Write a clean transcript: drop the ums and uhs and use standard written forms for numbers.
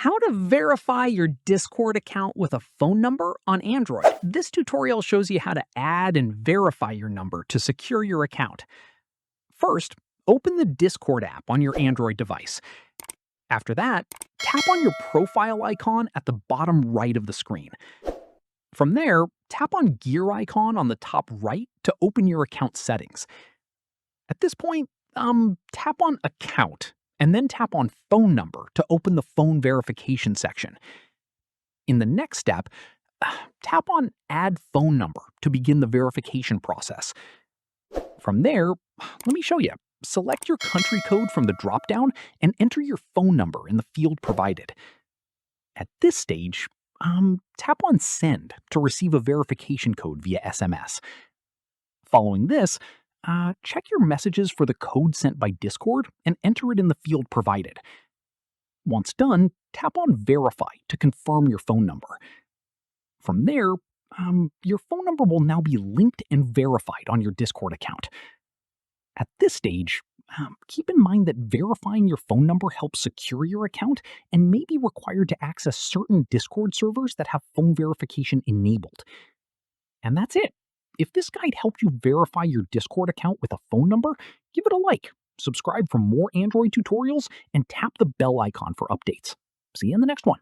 How to verify your Discord account with a phone number on Android. This tutorial shows you how to add and verify your number to secure your account. First, open the Discord app on your Android device. After that, tap on your profile icon at the bottom right of the screen. From there, tap on gear icon on the top right to open your account settings. At this point, tap on Account and then tap on Phone Number to open the phone verification section. In the next step, tap on Add Phone Number to begin the verification process. From there, let me show you. Select your country code from the dropdown and enter your phone number in the field provided. At this stage, tap on Send to receive a verification code via SMS. Following this, check your messages for the code sent by Discord and enter it in the field provided. Once done, tap on Verify to confirm your phone number. From there, your phone number will now be linked and verified on your Discord account. At this stage, keep in mind that verifying your phone number helps secure your account and may be required to access certain Discord servers that have phone verification enabled. And that's it. If this guide helped you verify your Discord account with a phone number, give it a like, subscribe for more Android tutorials, and tap the bell icon for updates. See you in the next one.